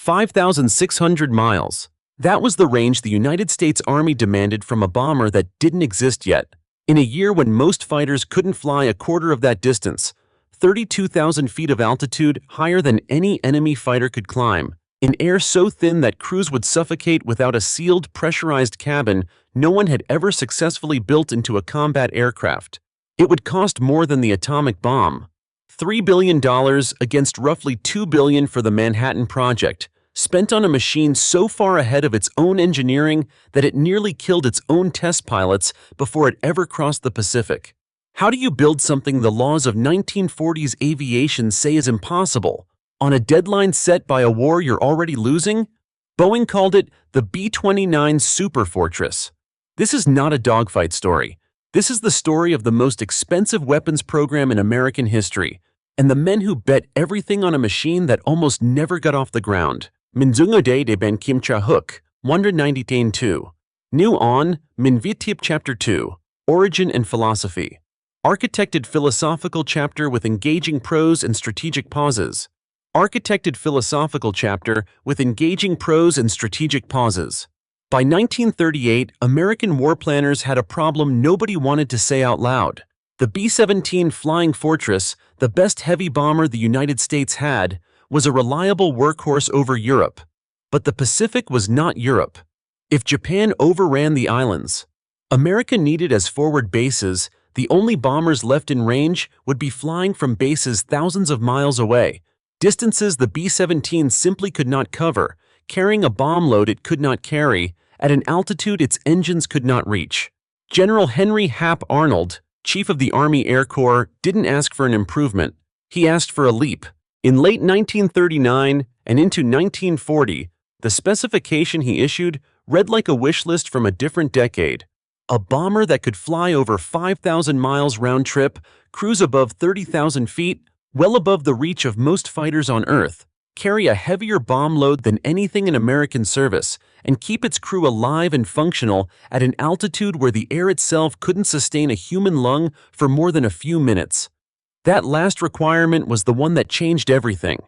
5,600 miles. That was the range the United States Army demanded from a bomber that didn't exist yet. In a year when most fighters couldn't fly a quarter of that distance, 32,000 feet of altitude higher than any enemy fighter could climb, in air so thin that crews would suffocate without a sealed, pressurized cabin no one had ever successfully built into a combat aircraft. It would cost more than the atomic bomb. $3 billion against roughly $2 billion for the Manhattan Project, spent on a machine so far ahead of its own engineering that it nearly killed its own test pilots before it ever crossed the Pacific. How do you build something the laws of 1940s aviation say is impossible, on a deadline set by a war you're already losing? Boeing called it the B-29 Superfortress. This is not a dogfight story. This is the story of the most expensive weapons program in American history, and the men who bet everything on a machine that almost never got off the ground. Minzungode de Ben Kim Cha Hook, Wonder 92. New on Minvitip Chapter 2, Origin and Philosophy. Architected philosophical chapter with engaging prose and strategic pauses. Architected philosophical chapter with engaging prose and strategic pauses. By 1938, American war planners had a problem nobody wanted to say out loud. The B-17 Flying Fortress, the best heavy bomber the United States had, was a reliable workhorse over Europe. But the Pacific was not Europe. If Japan overran the islands, America needed as forward bases, the only bombers left in range would be flying from bases thousands of miles away, distances the B-17 simply could not cover, carrying a bomb load it could not carry, at an altitude its engines could not reach. General Henry Hap Arnold, Chief of the Army Air Corps, didn't ask for an improvement. He asked for a leap. In late 1939 and into 1940, the specification he issued read like a wish list from a different decade. A bomber that could fly over 5,000 miles round trip, cruise above 30,000 feet, well above the reach of most fighters on Earth, carry a heavier bomb load than anything in American service, and keep its crew alive and functional at an altitude where the air itself couldn't sustain a human lung for more than a few minutes. That last requirement was the one that changed everything.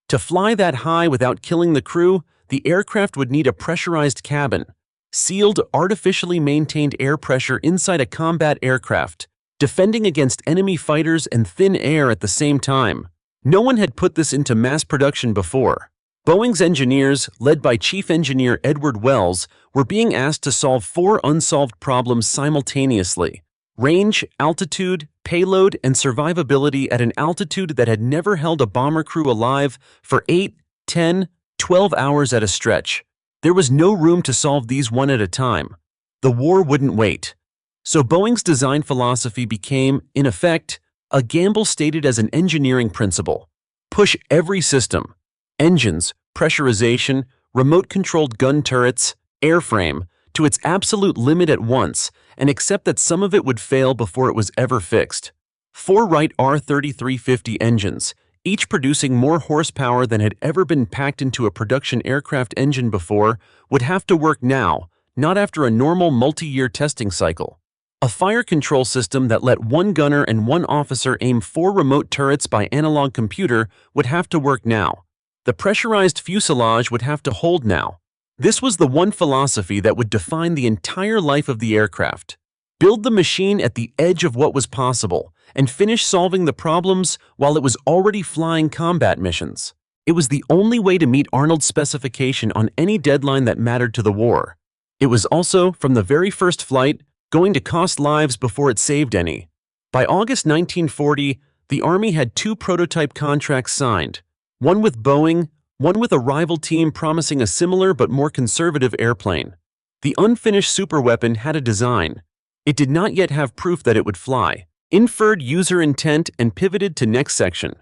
To fly that high without killing the crew, the aircraft would need a pressurized cabin, sealed, artificially maintained air pressure inside a combat aircraft, defending against enemy fighters and thin air at the same time. No one had put this into mass production before. Boeing's engineers, led by Chief Engineer Edward Wells, were being asked to solve 4 unsolved problems simultaneously: range, altitude, payload, and survivability at an altitude that had never held a bomber crew alive for 8, 10, 12 hours at a stretch. There was no room to solve these one at a time. The war wouldn't wait. So Boeing's design philosophy became, in effect, a gamble stated as an engineering principle. Push every system, engines, pressurization, remote-controlled gun turrets, airframe, to its absolute limit at once, and accept that some of it would fail before it was ever fixed. 4 Wright R-3350 engines, each producing more horsepower than had ever been packed into a production aircraft engine before, would have to work now, not after a normal multi-year testing cycle. A fire control system that let 1 gunner and 1 officer aim 4 remote turrets by analog computer would have to work now. The pressurized fuselage would have to hold now. This was the one philosophy that would define the entire life of the aircraft. Build the machine at the edge of what was possible, and finish solving the problems while it was already flying combat missions. It was the only way to meet Arnold's specification on any deadline that mattered to the war. It was also, from the very first flight, going to cost lives before it saved any. By August 1940, the Army had 2 prototype contracts signed, one with Boeing, one with a rival team promising a similar but more conservative airplane. The unfinished superweapon had a design. It did not yet have proof that it would fly. Inferred user intent and pivoted to next section.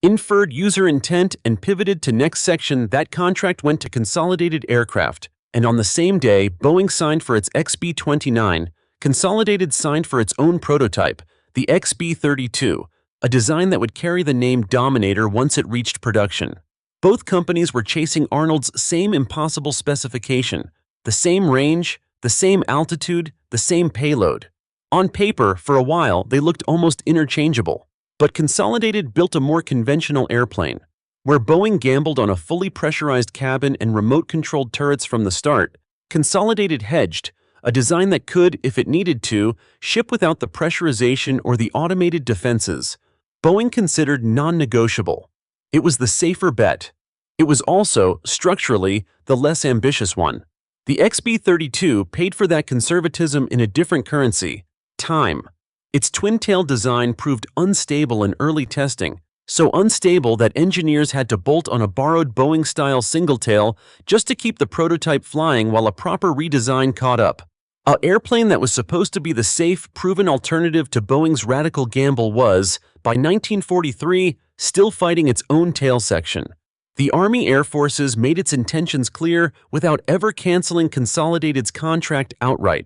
Inferred user intent and pivoted to next section. That contract went to Consolidated Aircraft, and on the same day, Boeing signed for its XB-29, Consolidated signed for its own prototype, the XB-32, a design that would carry the name Dominator once it reached production. Both companies were chasing Arnold's same impossible specification, the same range, the same altitude, the same payload. On paper, for a while, they looked almost interchangeable, but Consolidated built a more conventional airplane. Where Boeing gambled on a fully pressurized cabin and remote-controlled turrets from the start, Consolidated hedged, a design that could, if it needed to, ship without the pressurization or the automated defenses. Boeing considered non-negotiable. It was the safer bet. It was also, structurally, the less ambitious one. The XB-32 paid for that conservatism in a different currency: time. Its twin-tail design proved unstable in early testing, so unstable that engineers had to bolt on a borrowed Boeing-style single-tail just to keep the prototype flying while a proper redesign caught up. An airplane that was supposed to be the safe, proven alternative to Boeing's radical gamble was, by 1943, still fighting its own tail section. The Army Air Forces made its intentions clear without ever canceling Consolidated's contract outright.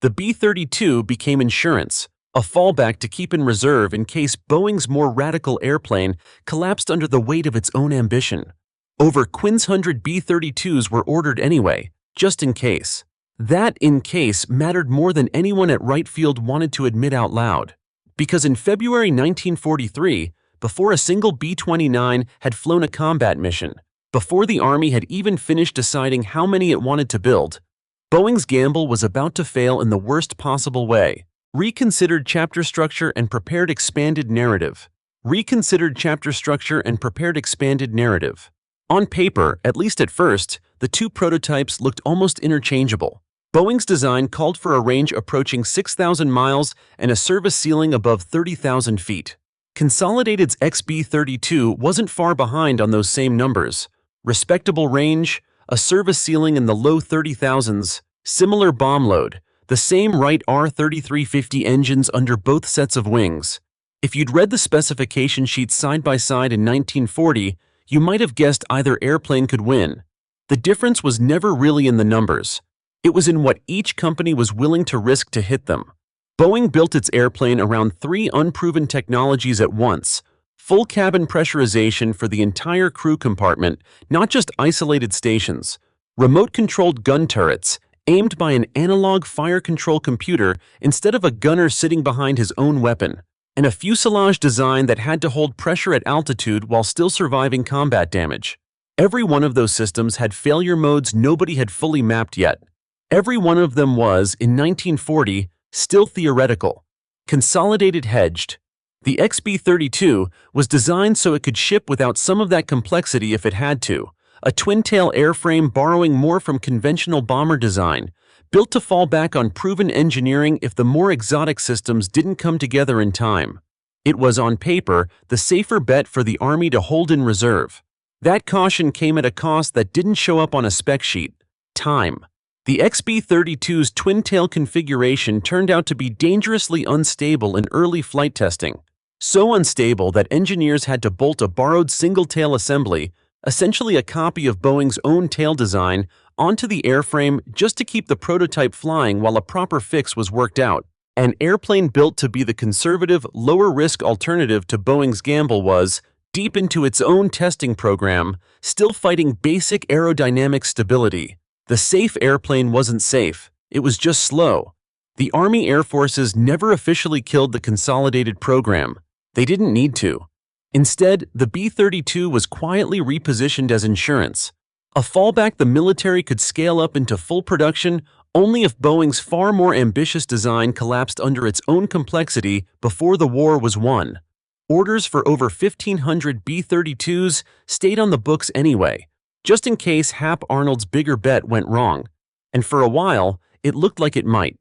The B-32 became insurance, a fallback to keep in reserve in case Boeing's more radical airplane collapsed under the weight of its own ambition. Over Quinn's 100 B-32s were ordered anyway, just in case. That "in case" mattered more than anyone at Wright Field wanted to admit out loud. Because in February 1943, before a single B-29 had flown a combat mission, before the Army had even finished deciding how many it wanted to build, Boeing's gamble was about to fail in the worst possible way. Reconsidered chapter structure and prepared expanded narrative. Reconsidered chapter structure and prepared expanded narrative. On paper, at least at first, the two prototypes looked almost interchangeable. Boeing's design called for a range approaching 6,000 miles and a service ceiling above 30,000 feet. Consolidated's XB-32 wasn't far behind on those same numbers. Respectable range, a service ceiling in the low 30,000s, similar bomb load, the same Wright R-3350 engines under both sets of wings. If you'd read the specification sheets side by side in 1940, you might have guessed either airplane could win. The difference was never really in the numbers. It was in what each company was willing to risk to hit them. Boeing built its airplane around three unproven technologies at once: full cabin pressurization for the entire crew compartment, not just isolated stations; remote-controlled gun turrets, aimed by an analog fire control computer instead of a gunner sitting behind his own weapon; and a fuselage design that had to hold pressure at altitude while still surviving combat damage. Every one of those systems had failure modes nobody had fully mapped yet. Every one of them was, in 1940, still theoretical. Consolidated hedged. The XB-32 was designed so it could ship without some of that complexity if it had to. A twin-tail airframe borrowing more from conventional bomber design, built to fall back on proven engineering if the more exotic systems didn't come together in time. It was, on paper, the safer bet for the Army to hold in reserve. That caution came at a cost that didn't show up on a spec sheet: time. The XB-32's twin-tail configuration turned out to be dangerously unstable in early flight testing. So unstable that engineers had to bolt a borrowed single-tail assembly, essentially a copy of Boeing's own tail design, onto the airframe just to keep the prototype flying while a proper fix was worked out. An airplane built to be the conservative, lower-risk alternative to Boeing's gamble was, deep into its own testing program, still fighting basic aerodynamic stability. The safe airplane wasn't safe, it was just slow. The Army Air Forces never officially killed the Consolidated program. They didn't need to. Instead, the B-32 was quietly repositioned as insurance, a fallback the military could scale up into full production only if Boeing's far more ambitious design collapsed under its own complexity before the war was won. Orders for over 1,500 B-32s stayed on the books anyway, just in case Hap Arnold's bigger bet went wrong. And for a while, it looked like it might.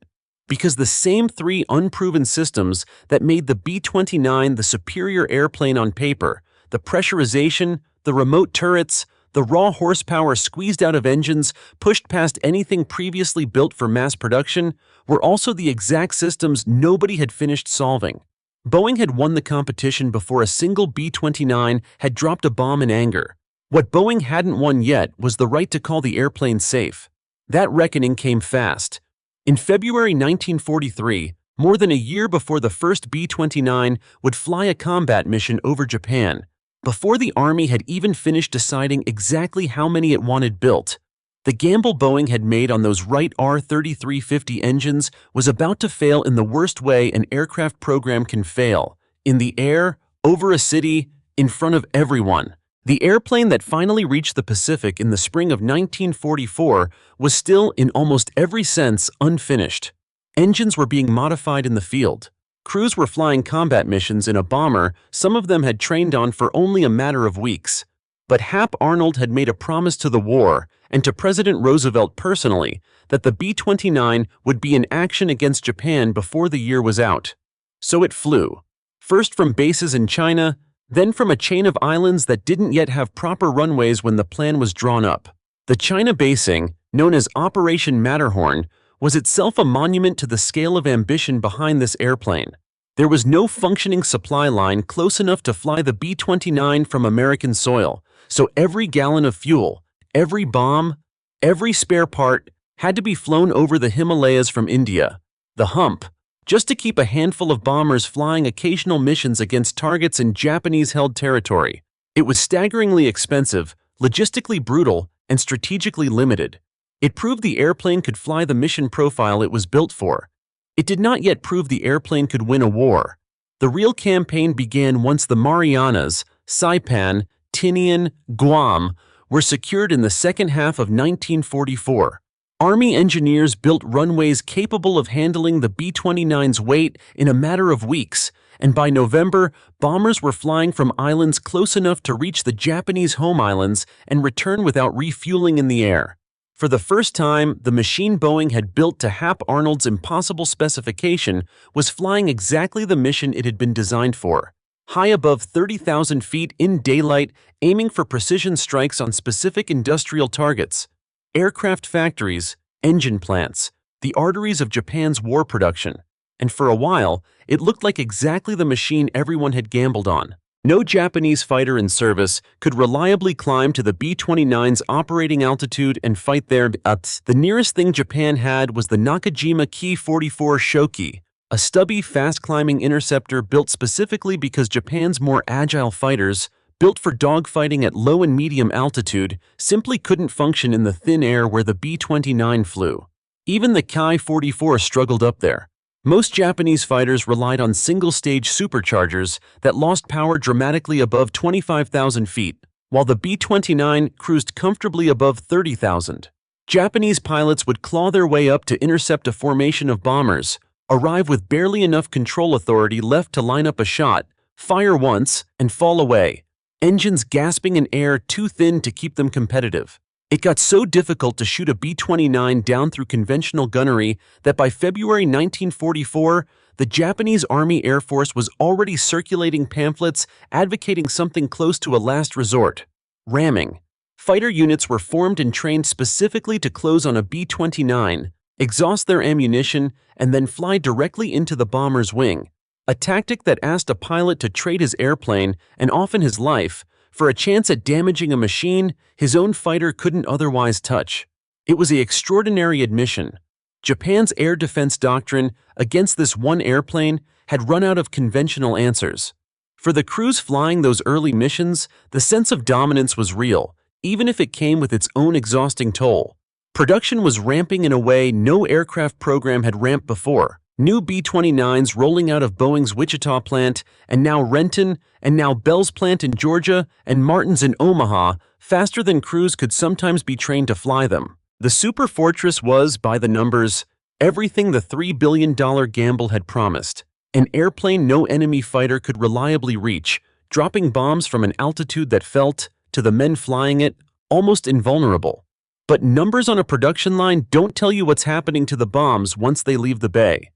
Because the same three unproven systems that made the B-29 the superior airplane on paper, the pressurization, the remote turrets, the raw horsepower squeezed out of engines pushed past anything previously built for mass production, were also the exact systems nobody had finished solving. Boeing had won the competition before a single B-29 had dropped a bomb in anger. What Boeing hadn't won yet was the right to call the airplane safe. That reckoning came fast. In February 1943, more than a year before the first B-29 would fly a combat mission over Japan, before the Army had even finished deciding exactly how many it wanted built, the gamble Boeing had made on those Wright R-3350 engines was about to fail in the worst way an aircraft program can fail: in the air, over a city, in front of everyone. The airplane that finally reached the Pacific in the spring of 1944 was still, in almost every sense, unfinished. Engines were being modified in the field. Crews were flying combat missions in a bomber some of them had trained on for only a matter of weeks. But Hap Arnold had made a promise to the war, and to President Roosevelt personally, that the B-29 would be in action against Japan before the year was out. So it flew. First from bases in China, then from a chain of islands that didn't yet have proper runways when the plan was drawn up. The China basing, known as Operation Matterhorn, was itself a monument to the scale of ambition behind this airplane. There was no functioning supply line close enough to fly the B-29 from American soil, so every gallon of fuel, every bomb, every spare part had to be flown over the Himalayas from India, the hump, just to keep a handful of bombers flying occasional missions against targets in Japanese-held territory. It was staggeringly expensive, logistically brutal, and strategically limited. It proved the airplane could fly the mission profile it was built for. It did not yet prove the airplane could win a war. The real campaign began once the Marianas, Saipan, Tinian, Guam were secured in the second half of 1944. Army engineers built runways capable of handling the B-29's weight in a matter of weeks, and by November, bombers were flying from islands close enough to reach the Japanese home islands and return without refueling in the air. For the first time, the machine Boeing had built to Hap Arnold's impossible specification was flying exactly the mission it had been designed for. High above 30,000 feet in daylight, aiming for precision strikes on specific industrial targets. Aircraft factories, engine plants, the arteries of Japan's war production. And for a while, it looked like exactly the machine everyone had gambled on. No Japanese fighter in service could reliably climb to the B-29's operating altitude and fight there. The nearest thing Japan had was the Nakajima Ki-44 Shoki, a stubby, fast-climbing interceptor built specifically because Japan's more agile fighters, built for dogfighting at low and medium altitude, simply couldn't function in the thin air where the B-29 flew. Even the Ki-44 struggled up there. Most Japanese fighters relied on single-stage superchargers that lost power dramatically above 25,000 feet, while the B-29 cruised comfortably above 30,000. Japanese pilots would claw their way up to intercept a formation of bombers, arrive with barely enough control authority left to line up a shot, fire once, and fall away, engines gasping in air too thin to keep them competitive. It got so difficult to shoot a B-29 down through conventional gunnery that by February 1944, the Japanese Army Air Force was already circulating pamphlets advocating something close to a last resort: ramming. Fighter units were formed and trained specifically to close on a B-29, exhaust their ammunition, and then fly directly into the bomber's wing, a tactic that asked a pilot to trade his airplane, and often his life, for a chance at damaging a machine his own fighter couldn't otherwise touch. It was the extraordinary admission. Japan's air defense doctrine against this one airplane had run out of conventional answers. For the crews flying those early missions, the sense of dominance was real, even if it came with its own exhausting toll. Production was ramping in a way no aircraft program had ramped before. New B-29s rolling out of Boeing's Wichita plant, and now Renton, and now Bell's plant in Georgia, and Martin's in Omaha, faster than crews could sometimes be trained to fly them. The Superfortress was, by the numbers, everything the $3 billion gamble had promised. An airplane no enemy fighter could reliably reach, dropping bombs from an altitude that felt, to the men flying it, almost invulnerable. But numbers on a production line don't tell you what's happening to the bombs once they leave the bay.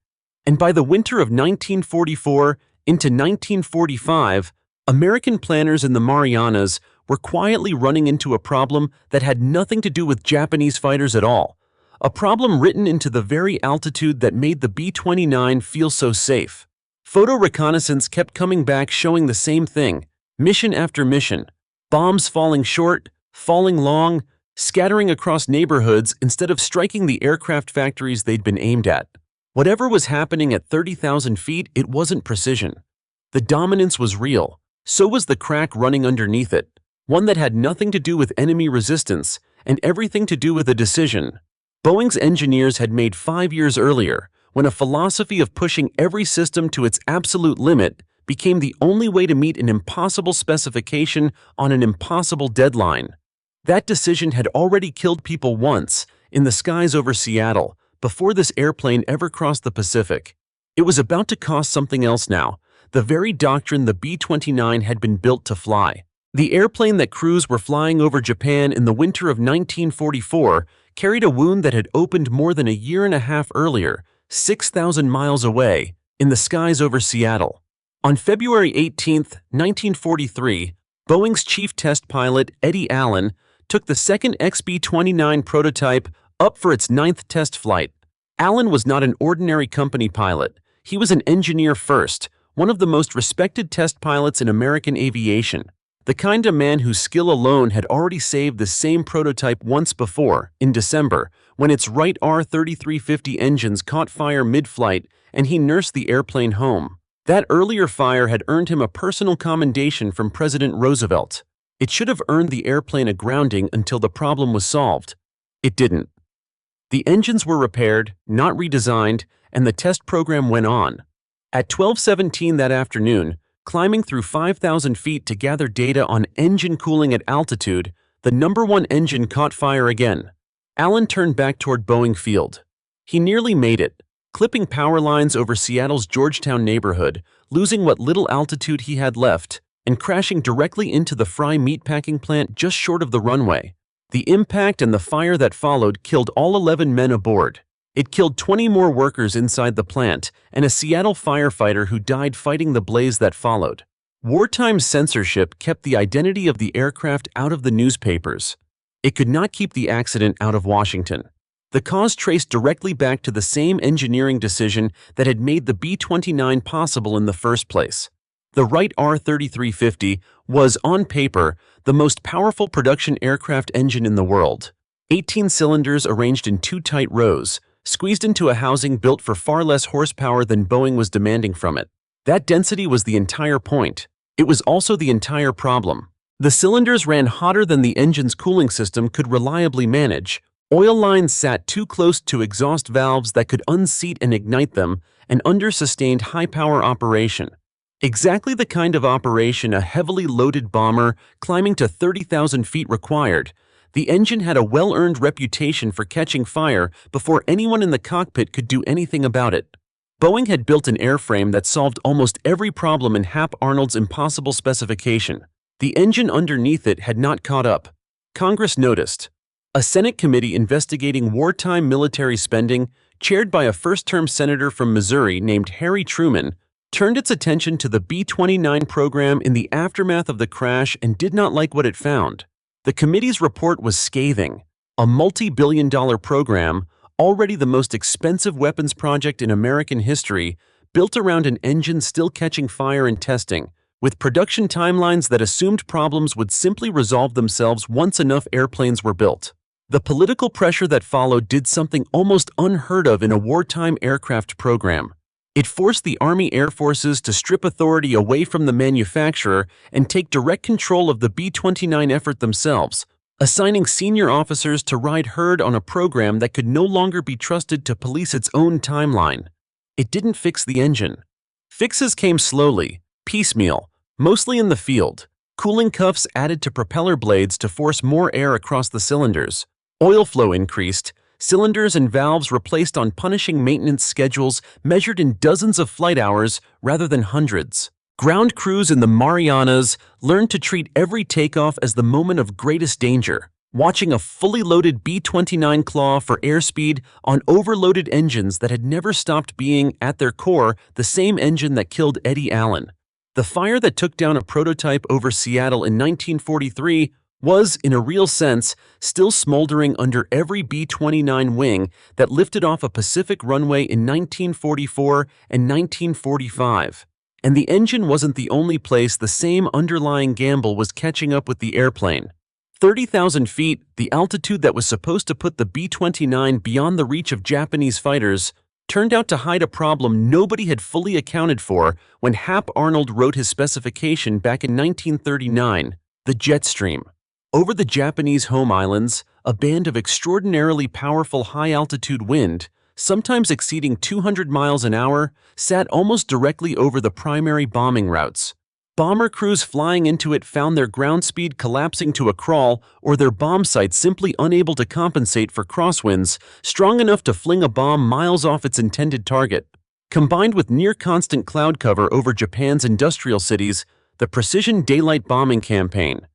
And by the winter of 1944 into 1945, American planners in the Marianas were quietly running into a problem that had nothing to do with Japanese fighters at all, a problem written into the very altitude that made the B-29 feel so safe. Photo reconnaissance kept coming back showing the same thing, mission after mission, bombs falling short, falling long, scattering across neighborhoods instead of striking the aircraft factories they'd been aimed at. Whatever was happening at 30,000 feet, it wasn't precision. The dominance was real. So was the crack running underneath it, one that had nothing to do with enemy resistance and everything to do with a decision. Boeing's engineers had made 5 years earlier, when a philosophy of pushing every system to its absolute limit became the only way to meet an impossible specification on an impossible deadline. That decision had already killed people once, in the skies over Seattle, before this airplane ever crossed the Pacific. It was about to cost something else now, the very doctrine the B-29 had been built to fly. The airplane that crews were flying over Japan in the winter of 1944 carried a wound that had opened more than a year and a half earlier, 6,000 miles away, in the skies over Seattle. On February 18, 1943, Boeing's chief test pilot, Eddie Allen, took the second XB-29 prototype up for its 9th test flight. Allen was not an ordinary company pilot. He was an engineer first, one of the most respected test pilots in American aviation. The kind of man whose skill alone had already saved the same prototype once before, in December, when its Wright R-3350 engines caught fire mid-flight and he nursed the airplane home. That earlier fire had earned him a personal commendation from President Roosevelt. It should have earned the airplane a grounding until the problem was solved. It didn't. The engines were repaired, not redesigned, and the test program went on. At 12:17 that afternoon, climbing through 5,000 feet to gather data on engine cooling at altitude, the number one engine caught fire again. Allen turned back toward Boeing Field. He nearly made it, clipping power lines over Seattle's Georgetown neighborhood, losing what little altitude he had left, and crashing directly into the Fry meatpacking plant just short of the runway. The impact and the fire that followed killed all 11 men aboard. It killed 20 more workers inside the plant and a Seattle firefighter who died fighting the blaze that followed. Wartime censorship kept the identity of the aircraft out of the newspapers. It could not keep the accident out of Washington. The cause traced directly back to the same engineering decision that had made the B-29 possible in the first place. The Wright R-3350 was, on paper, the most powerful production aircraft engine in the world. 18 cylinders arranged in two tight rows, squeezed into a housing built for far less horsepower than Boeing was demanding from it. That density was the entire point. It was also the entire problem. The cylinders ran hotter than the engine's cooling system could reliably manage. Oil lines sat too close to exhaust valves that could unseat and ignite them, and under-sustained high-power operation. Exactly the kind of operation a heavily loaded bomber climbing to 30,000 feet required. The engine had a well-earned reputation for catching fire before anyone in the cockpit could do anything about it. Boeing had built an airframe that solved almost every problem in Hap Arnold's impossible specification. The engine underneath it had not caught up. Congress noticed. A Senate committee investigating wartime military spending, chaired by a first-term senator from Missouri named Harry Truman, turned its attention to the B-29 program in the aftermath of the crash and did not like what it found. The committee's report was scathing. A multi-billion-dollar program, already the most expensive weapons project in American history, built around an engine still catching fire and testing, with production timelines that assumed problems would simply resolve themselves once enough airplanes were built. The political pressure that followed did something almost unheard of in a wartime aircraft program. It forced the Army Air Forces to strip authority away from the manufacturer and take direct control of the B-29 effort themselves, assigning senior officers to ride herd on a program that could no longer be trusted to police its own timeline. It didn't fix the engine. Fixes came slowly, piecemeal, mostly in the field. Cooling cuffs added to propeller blades to force more air across the cylinders. Oil flow increased. Cylinders and valves replaced on punishing maintenance schedules measured in dozens of flight hours rather than hundreds. Ground crews in the Marianas learned to treat every takeoff as the moment of greatest danger, watching a fully loaded B-29 claw for airspeed on overloaded engines that had never stopped being, at their core, the same engine that killed Eddie Allen. The fire that took down a prototype over Seattle in 1943 was, in a real sense, still smoldering under every B-29 wing that lifted off a Pacific runway in 1944 and 1945. And the engine wasn't the only place the same underlying gamble was catching up with the airplane. 30,000 feet, the altitude that was supposed to put the B-29 beyond the reach of Japanese fighters, turned out to hide a problem nobody had fully accounted for when Hap Arnold wrote his specification back in 1939, the jet stream. Over the Japanese home islands, a band of extraordinarily powerful high-altitude wind, sometimes exceeding 200 miles an hour, sat almost directly over the primary bombing routes. Bomber crews flying into it found their ground speed collapsing to a crawl or their bomb sights simply unable to compensate for crosswinds strong enough to fling a bomb miles off its intended target. Combined with near-constant cloud cover over Japan's industrial cities, the precision daylight bombing campaign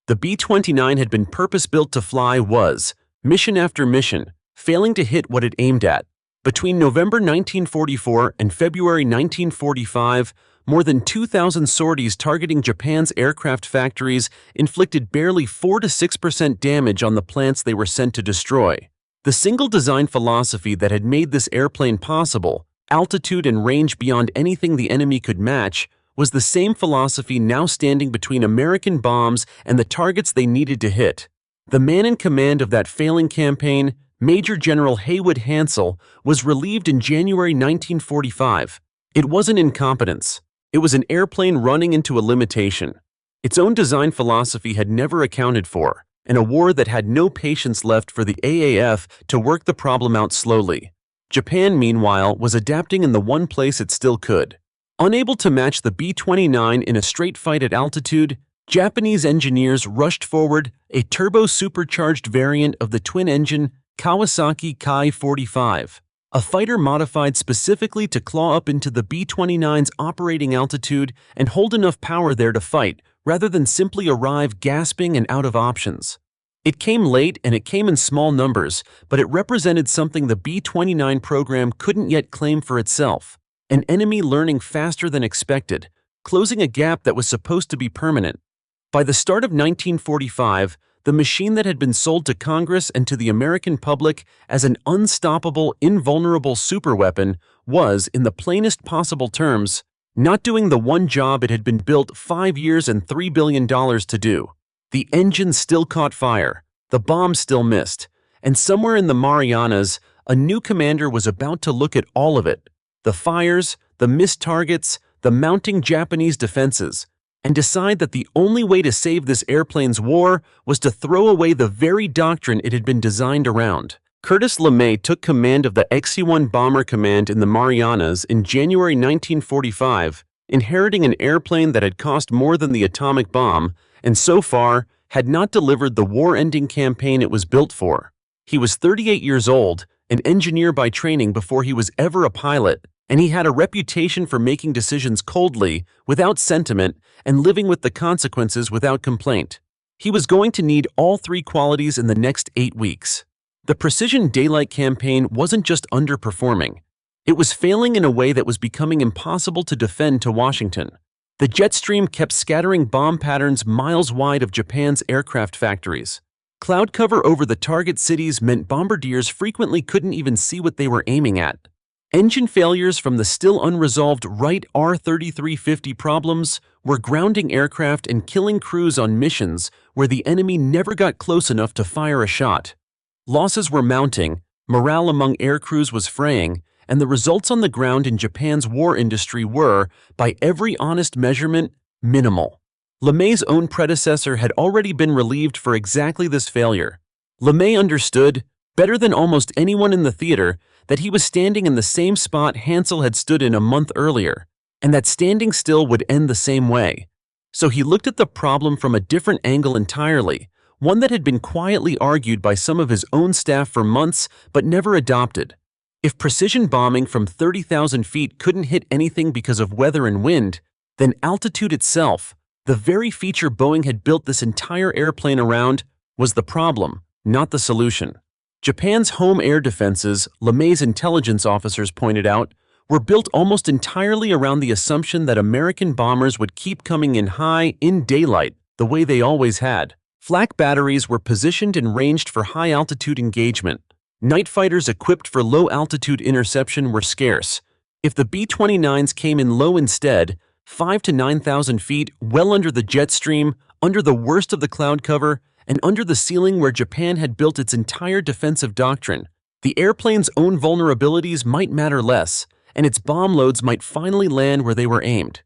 the B-29 had been purpose-built to fly was, mission after mission, failing to hit what it aimed at. Between November 1944 and February 1945, more than 2,000 sorties targeting Japan's aircraft factories inflicted barely 4 to 6% damage on the plants they were sent to destroy. The single design philosophy that had made this airplane possible, altitude and range beyond anything the enemy could match, was the same philosophy now standing between American bombs and the targets they needed to hit. The man in command of that failing campaign, Major General Haywood Hansell, was relieved in January 1945. It wasn't incompetence. It was an airplane running into a limitation. Its own design philosophy had never accounted for, and a war that had no patience left for the AAF to work the problem out slowly. Japan, meanwhile, was adapting in the one place it still could. Unable to match the B-29 in a straight fight at altitude, Japanese engineers rushed forward a turbo-supercharged variant of the twin-engine Kawasaki Ki-45, a fighter modified specifically to claw up into the B-29's operating altitude and hold enough power there to fight, rather than simply arrive gasping and out of options. It came late and it came in small numbers, but it represented something the B-29 program couldn't yet claim for itself. An enemy learning faster than expected, closing a gap that was supposed to be permanent. By the start of 1945, the machine that had been sold to Congress and to the American public as an unstoppable, invulnerable superweapon was, in the plainest possible terms, not doing the one job it had been built 5 years and $3 billion to do. The engine still caught fire, the bomb still missed, and somewhere in the Marianas, a new commander was about to look at all of it. The fires, the missed targets, the mounting Japanese defenses, and decide that the only way to save this airplane's war was to throw away the very doctrine it had been designed around. Curtis LeMay took command of the XC-1 Bomber Command in the Marianas in January 1945, inheriting an airplane that had cost more than the atomic bomb and so far had not delivered the war-ending campaign it was built for. He was 38 years old, an engineer by training before he was ever a pilot, and he had a reputation for making decisions coldly, without sentiment, and living with the consequences without complaint. He was going to need all three qualities in the next 8 weeks. The Precision Daylight campaign wasn't just underperforming. It was failing in a way that was becoming impossible to defend to Washington. The jet stream kept scattering bomb patterns miles wide of Japan's aircraft factories. Cloud cover over the target cities meant bombardiers frequently couldn't even see what they were aiming at. Engine failures from the still unresolved Wright R-3350 problems were grounding aircraft and killing crews on missions where the enemy never got close enough to fire a shot. Losses were mounting, morale among air crews was fraying, and the results on the ground in Japan's war industry were, by every honest measurement, minimal. LeMay's own predecessor had already been relieved for exactly this failure. LeMay understood, better than almost anyone in the theater, that he was standing in the same spot Hansell had stood in a month earlier, and that standing still would end the same way. So he looked at the problem from a different angle entirely, one that had been quietly argued by some of his own staff for months but never adopted. If precision bombing from 30,000 feet couldn't hit anything because of weather and wind, then altitude itself, the very feature Boeing had built this entire airplane around, was the problem, not the solution. Japan's home air defenses, LeMay's intelligence officers pointed out, were built almost entirely around the assumption that American bombers would keep coming in high, in daylight, the way they always had. Flak batteries were positioned and ranged for high-altitude engagement. Night fighters equipped for low-altitude interception were scarce. If the B-29s came in low instead, 5 to 9,000 feet, well under the jet stream, under the worst of the cloud cover, and under the ceiling where Japan had built its entire defensive doctrine, the airplane's own vulnerabilities might matter less, and its bomb loads might finally land where they were aimed.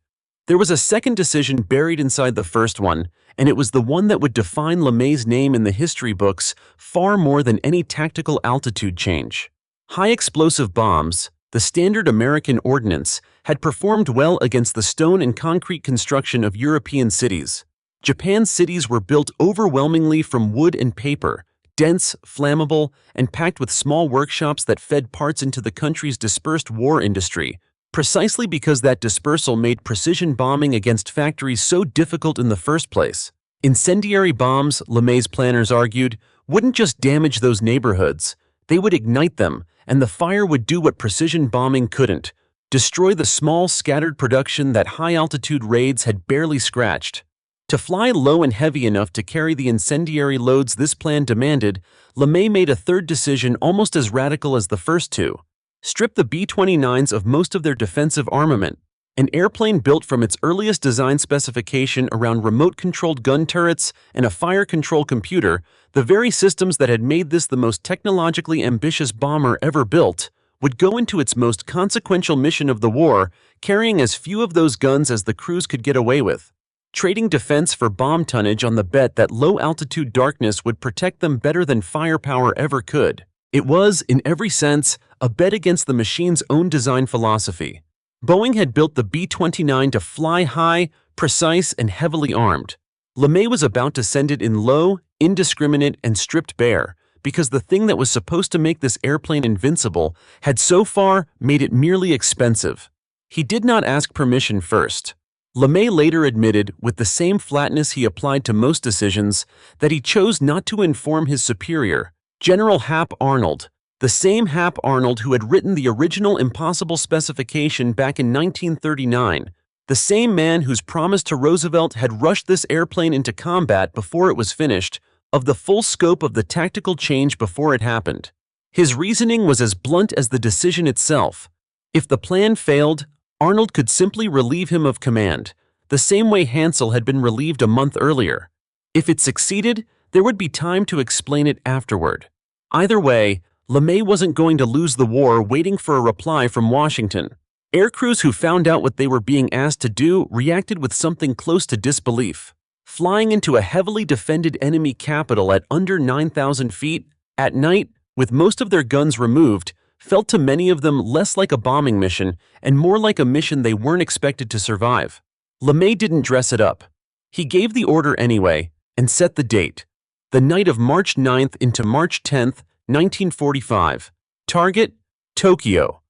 There was a second decision buried inside the first one, and it was the one that would define LeMay's name in the history books far more than any tactical altitude change. High-explosive bombs, the standard American ordnance, had performed well against the stone and concrete construction of European cities. Japan's cities were built overwhelmingly from wood and paper, dense, flammable, and packed with small workshops that fed parts into the country's dispersed war industry, precisely because that dispersal made precision bombing against factories so difficult in the first place. Incendiary bombs, LeMay's planners argued, wouldn't just damage those neighborhoods, they would ignite them, and the fire would do what precision bombing couldn't: destroy the small, scattered production that high-altitude raids had barely scratched. To fly low and heavy enough to carry the incendiary loads this plan demanded, LeMay made a third decision almost as radical as the first two: strip the B-29s of most of their defensive armament. An airplane built from its earliest design specification around remote-controlled gun turrets and a fire control computer, the very systems that had made this the most technologically ambitious bomber ever built, would go into its most consequential mission of the war, carrying as few of those guns as the crews could get away with, trading defense for bomb tonnage on the bet that low-altitude darkness would protect them better than firepower ever could. It was, in every sense, a bet against the machine's own design philosophy. Boeing had built the B-29 to fly high, precise, and heavily armed. LeMay was about to send it in low, indiscriminate, and stripped bare, because the thing that was supposed to make this airplane invincible had so far made it merely expensive. He did not ask permission first. LeMay later admitted, with the same flatness he applied to most decisions, that he chose not to inform his superior, General Hap Arnold, the same Hap Arnold who had written the original impossible specification back in 1939, the same man whose promise to Roosevelt had rushed this airplane into combat before it was finished, of the full scope of the tactical change before it happened. His reasoning was as blunt as the decision itself. If the plan failed, Arnold could simply relieve him of command, the same way Hansel had been relieved a month earlier. If it succeeded, there would be time to explain it afterward. Either way, LeMay wasn't going to lose the war waiting for a reply from Washington. Aircrews who found out what they were being asked to do reacted with something close to disbelief. Flying into a heavily defended enemy capital at under 9,000 feet, at night, with most of their guns removed, felt to many of them less like a bombing mission and more like a mission they weren't expected to survive. LeMay didn't dress it up. He gave the order anyway and set the date: the night of March 9th into March 10th, 1945. Target: Tokyo.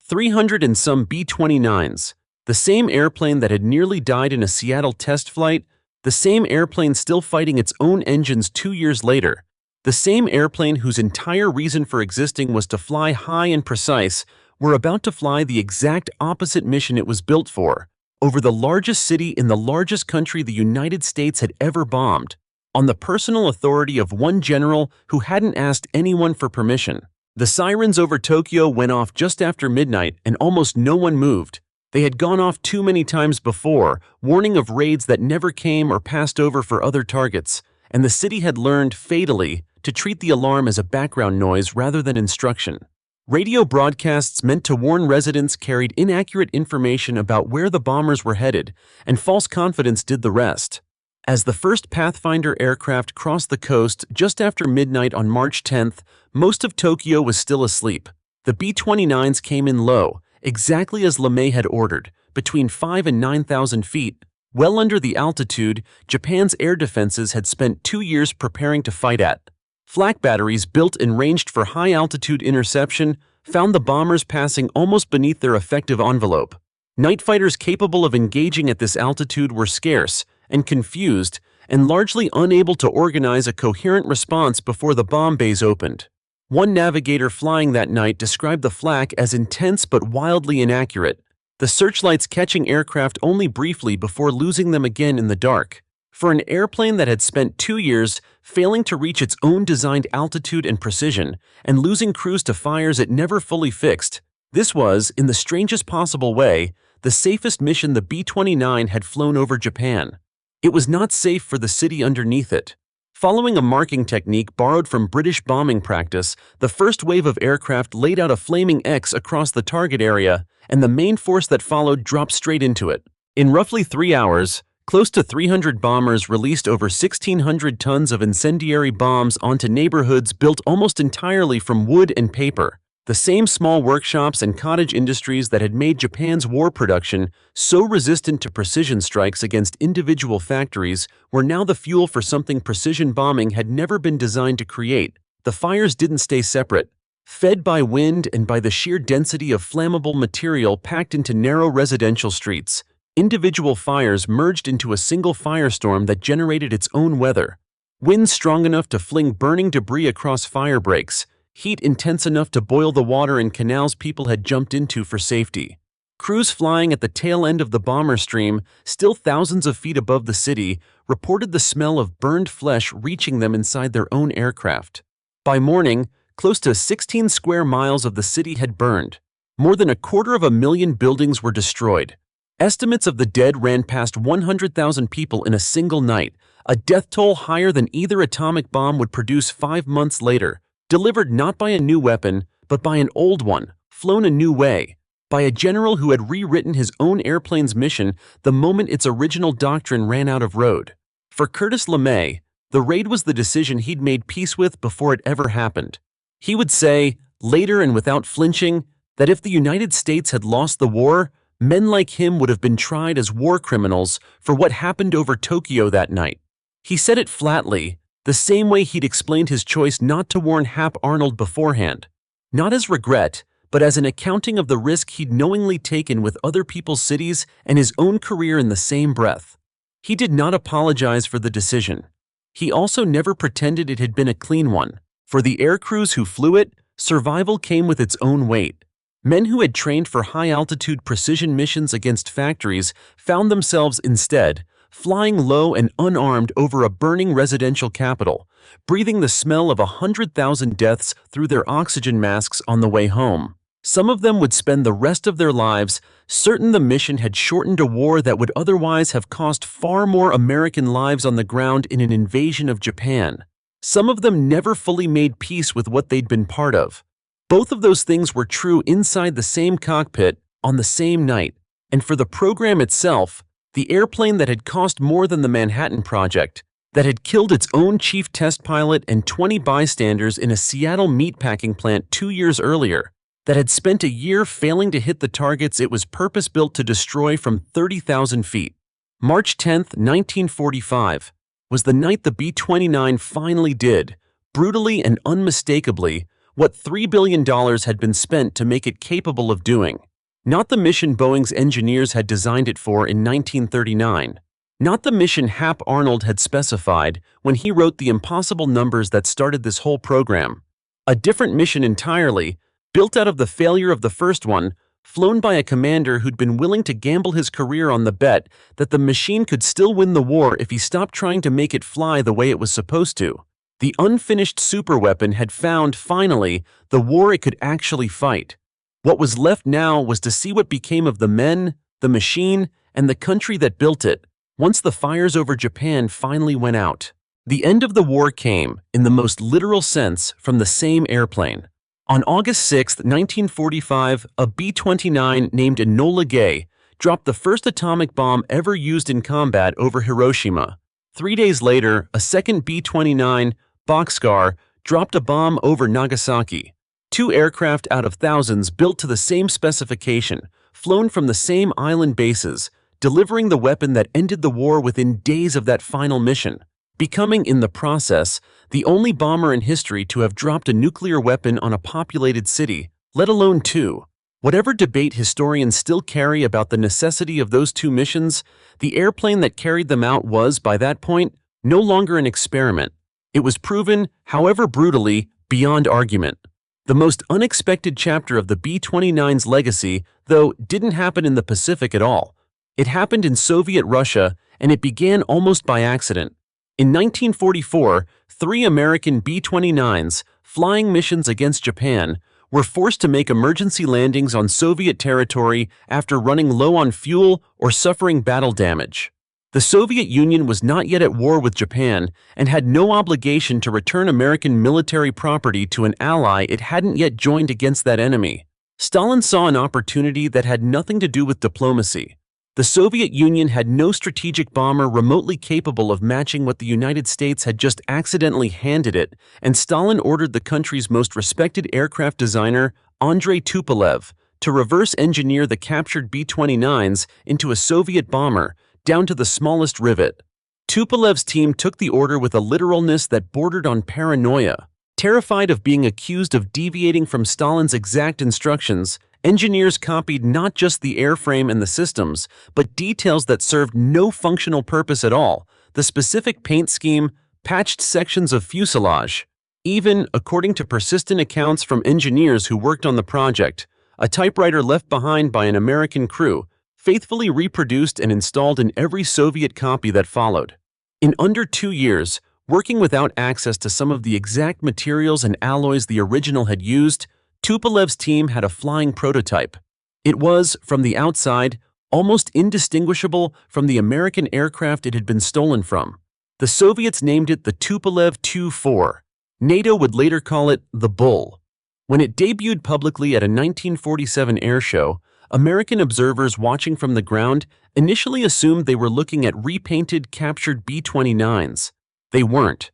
300 and some B-29s. The same airplane that had nearly died in a Seattle test flight, the same airplane still fighting its own engines 2 years later, the same airplane whose entire reason for existing was to fly high and precise, were about to fly the exact opposite mission it was built for, over the largest city in the largest country the United States had ever bombed, on the personal authority of one general who hadn't asked anyone for permission. The sirens over Tokyo went off just after midnight and almost no one moved. They had gone off too many times before, warning of raids that never came or passed over for other targets, and the city had learned, fatally, to treat the alarm as a background noise rather than instruction. Radio broadcasts meant to warn residents carried inaccurate information about where the bombers were headed, and false confidence did the rest. As the first Pathfinder aircraft crossed the coast just after midnight on March 10th, most of Tokyo was still asleep. The B-29s came in low, exactly as LeMay had ordered, between 5,000 and 9,000 feet, well under the altitude Japan's air defenses had spent 2 years preparing to fight at. Flak batteries built and ranged for high-altitude interception found the bombers passing almost beneath their effective envelope. Night fighters capable of engaging at this altitude were scarce and confused, and largely unable to organize a coherent response before the bomb bays opened. One navigator flying that night described the flak as intense but wildly inaccurate, the searchlights catching aircraft only briefly before losing them again in the dark. For an airplane that had spent 2 years failing to reach its own designed altitude and precision, and losing crews to fires it never fully fixed, this was, in the strangest possible way, the safest mission the B-29 had flown over Japan. It was not safe for the city underneath it. Following a marking technique borrowed from British bombing practice, the first wave of aircraft laid out a flaming X across the target area, and the main force that followed dropped straight into it. In roughly 3 hours, close to 300 bombers released over 1,600 tons of incendiary bombs onto neighborhoods built almost entirely from wood and paper. The same small workshops and cottage industries that had made Japan's war production so resistant to precision strikes against individual factories were now the fuel for something precision bombing had never been designed to create. The fires didn't stay separate. Fed by wind and by the sheer density of flammable material packed into narrow residential streets, individual fires merged into a single firestorm that generated its own weather. Winds strong enough to fling burning debris across fire breaks, heat intense enough to boil the water in canals people had jumped into for safety. Crews flying at the tail end of the bomber stream, still thousands of feet above the city, reported the smell of burned flesh reaching them inside their own aircraft. By morning, close to 16 square miles of the city had burned. More than 250,000 buildings were destroyed. Estimates of the dead ran past 100,000 people in a single night, a death toll higher than either atomic bomb would produce 5 months later. Delivered not by a new weapon, but by an old one, flown a new way, by a general who had rewritten his own airplane's mission the moment its original doctrine ran out of road. For Curtis LeMay, the raid was the decision he'd made peace with before it ever happened. He would say, later and without flinching, that if the United States had lost the war, men like him would have been tried as war criminals for what happened over Tokyo that night. He said it flatly, the same way he'd explained his choice not to warn Hap Arnold beforehand. Not as regret, but as an accounting of the risk he'd knowingly taken with other people's cities and his own career in the same breath. He did not apologize for the decision. He also never pretended it had been a clean one. For the air crews who flew it, survival came with its own weight. Men who had trained for high-altitude precision missions against factories found themselves instead flying low and unarmed over a burning residential capital, breathing the smell of 100,000 deaths through their oxygen masks on the way home. Some of them would spend the rest of their lives certain the mission had shortened a war that would otherwise have cost far more American lives on the ground in an invasion of Japan. Some of them never fully made peace with what they'd been part of. Both of those things were true inside the same cockpit on the same night, and for the program itself, the airplane that had cost more than the Manhattan Project, that had killed its own chief test pilot and 20 bystanders in a Seattle meatpacking plant 2 years earlier, that had spent a year failing to hit the targets it was purpose-built to destroy from 30,000 feet. March 10, 1945, was the night the B-29 finally did, brutally and unmistakably, what $3 billion had been spent to make it capable of doing. Not the mission Boeing's engineers had designed it for in 1939. Not the mission Hap Arnold had specified when he wrote the impossible numbers that started this whole program. A different mission entirely, built out of the failure of the first one, flown by a commander who'd been willing to gamble his career on the bet that the machine could still win the war if he stopped trying to make it fly the way it was supposed to. The unfinished superweapon had found, finally, the war it could actually fight. What was left now was to see what became of the men, the machine, and the country that built it, once the fires over Japan finally went out. The end of the war came, in the most literal sense, from the same airplane. On August 6, 1945, a B-29 named Enola Gay dropped the first atomic bomb ever used in combat over Hiroshima. 3 days later, a second B-29, Boxcar, dropped a bomb over Nagasaki. 2 aircraft out of thousands built to the same specification, flown from the same island bases, delivering the weapon that ended the war within days of that final mission, becoming, in the process, the only bomber in history to have dropped a nuclear weapon on a populated city, let alone 2. Whatever debate historians still carry about the necessity of those 2 missions, the airplane that carried them out was, by that point, no longer an experiment. It was proven, however brutally, beyond argument. The most unexpected chapter of the B-29's legacy, though, didn't happen in the Pacific at all. It happened in Soviet Russia, and it began almost by accident. In 1944, 3 American B-29s, flying missions against Japan, were forced to make emergency landings on Soviet territory after running low on fuel or suffering battle damage. The Soviet Union was not yet at war with Japan and had no obligation to return American military property to an ally it hadn't yet joined against that enemy. Stalin saw an opportunity that had nothing to do with diplomacy. The Soviet Union had no strategic bomber remotely capable of matching what the United States had just accidentally handed it, and Stalin ordered the country's most respected aircraft designer, Andrei Tupolev, to reverse engineer the captured B-29s into a Soviet bomber down to the smallest rivet. Tupolev's team took the order with a literalness that bordered on paranoia. Terrified of being accused of deviating from Stalin's exact instructions, engineers copied not just the airframe and the systems, but details that served no functional purpose at all: the specific paint scheme, patched sections of fuselage. Even, according to persistent accounts from engineers who worked on the project, a typewriter left behind by an American crew, faithfully reproduced and installed in every Soviet copy that followed. In under 2 years, working without access to some of the exact materials and alloys the original had used, Tupolev's team had a flying prototype. It was, from the outside, almost indistinguishable from the American aircraft it had been stolen from. The Soviets named it the Tupolev Tu-4. NATO would later call it the Bull. When it debuted publicly at a 1947 air show, American observers watching from the ground initially assumed they were looking at repainted, captured B-29s. They weren't.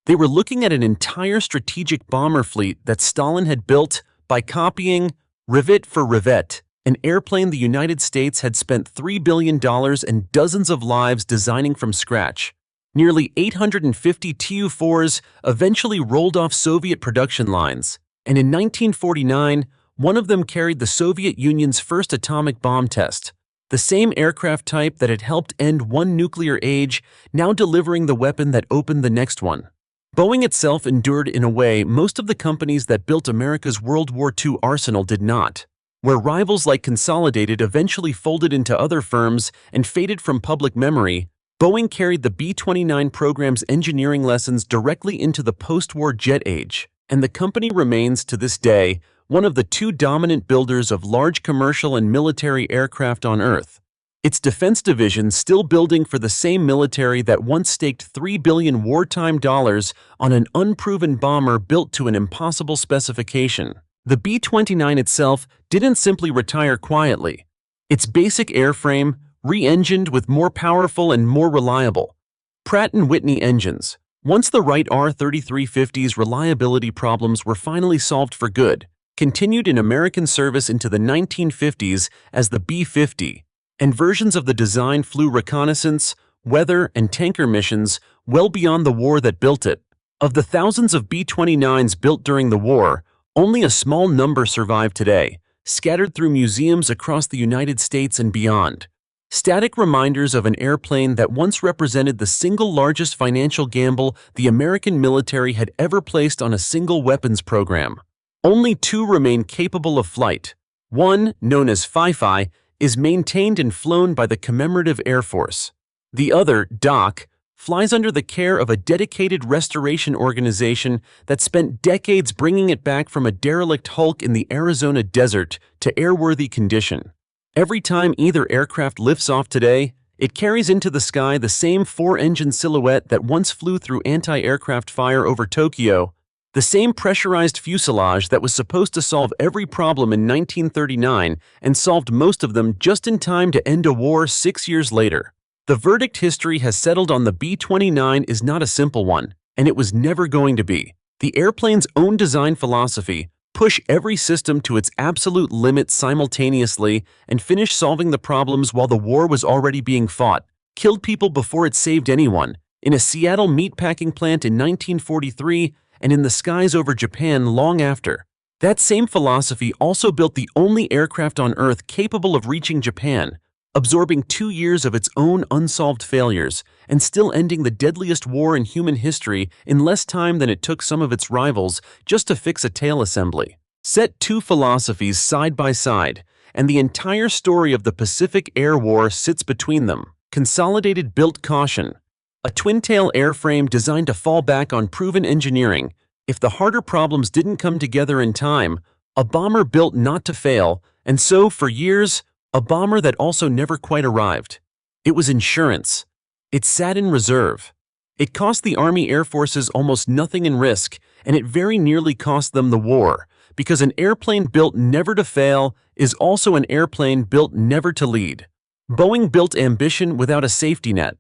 They were looking at an entire strategic bomber fleet that Stalin had built by copying, rivet for rivet, an airplane the United States had spent $3 billion and dozens of lives designing from scratch. Nearly 850 Tu-4s eventually rolled off Soviet production lines, and in 1949, one of them carried the Soviet Union's first atomic bomb test. The same aircraft type that had helped end one nuclear age, now delivering the weapon that opened the next one. Boeing itself endured in a way most of the companies that built America's World War II arsenal did not. Where rivals like Consolidated eventually folded into other firms and faded from public memory, Boeing carried the B-29 program's engineering lessons directly into the post-war jet age, and the company remains, to this day, one of the two dominant builders of large commercial and military aircraft on Earth. Its defense division still building for the same military that once staked $3 billion wartime dollars on an unproven bomber built to an impossible specification. The B-29 itself didn't simply retire quietly. Its basic airframe, re-engined with more powerful and more reliable Pratt & Whitney engines. Once the Wright R-3350's reliability problems were finally solved for good, continued in American service into the 1950s as the B-50, and versions of the design flew reconnaissance, weather, and tanker missions well beyond the war that built it. Of the thousands of B-29s built during the war, only a small number survive today, scattered through museums across the United States and beyond. Static reminders of an airplane that once represented the single largest financial gamble the American military had ever placed on a single weapons program. Only two remain capable of flight. One, known as Phi-Phi, is maintained and flown by the Commemorative Air Force. The other, Doc, flies under the care of a dedicated restoration organization that spent decades bringing it back from a derelict hulk in the Arizona desert to airworthy condition. Every time either aircraft lifts off today, it carries into the sky the same four-engine silhouette that once flew through anti-aircraft fire over Tokyo, the same pressurized fuselage that was supposed to solve every problem in 1939 and solved most of them just in time to end a war 6 years later. The verdict history has settled on the B-29 is not a simple one, and it was never going to be. The airplane's own design philosophy, push every system to its absolute limit simultaneously and finish solving the problems while the war was already being fought, killed people before it saved anyone, in a Seattle meatpacking plant in 1943 and in the skies over Japan long after. That same philosophy also built the only aircraft on Earth capable of reaching Japan, absorbing 2 years of its own unsolved failures, and still ending the deadliest war in human history in less time than it took some of its rivals just to fix a tail assembly. Set two philosophies side by side, and the entire story of the Pacific Air War sits between them. Consolidated built caution, a twin-tail airframe designed to fall back on proven engineering. If the harder problems didn't come together in time, a bomber built not to fail, and so, for years, a bomber that also never quite arrived. It was insurance. It sat in reserve. It cost the Army Air Forces almost nothing in risk, and it very nearly cost them the war, because an airplane built never to fail is also an airplane built never to lead. Boeing built ambition without a safety net.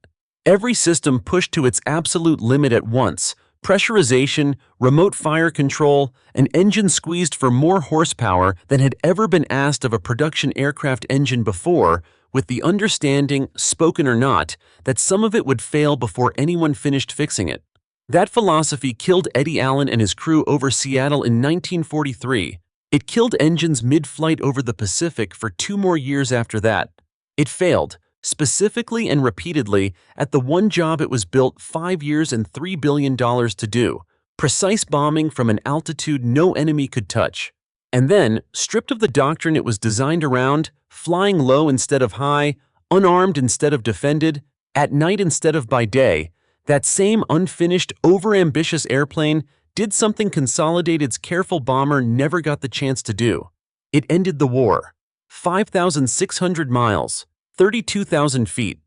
Every system pushed to its absolute limit at once, pressurization, remote fire control, an engine squeezed for more horsepower than had ever been asked of a production aircraft engine before, with the understanding, spoken or not, that some of it would fail before anyone finished fixing it. That philosophy killed Eddie Allen and his crew over Seattle in 1943. It killed engines mid-flight over the Pacific for 2 more years after that. It failed, specifically and repeatedly, at the one job it was built 5 years and $3 billion to do: precise bombing from an altitude no enemy could touch. And then, stripped of the doctrine it was designed around, flying low instead of high, unarmed instead of defended, at night instead of by day, that same unfinished, overambitious airplane did something Consolidated's careful bomber never got the chance to do. It ended the war. 5,600 miles, 32,000 feet.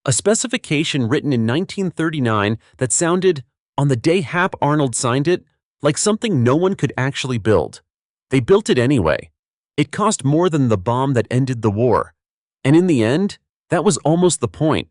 A specification written in 1939 that sounded, on the day Hap Arnold signed it, like something no one could actually build. They built it anyway. It cost more than the bomb that ended the war. And in the end, that was almost the point.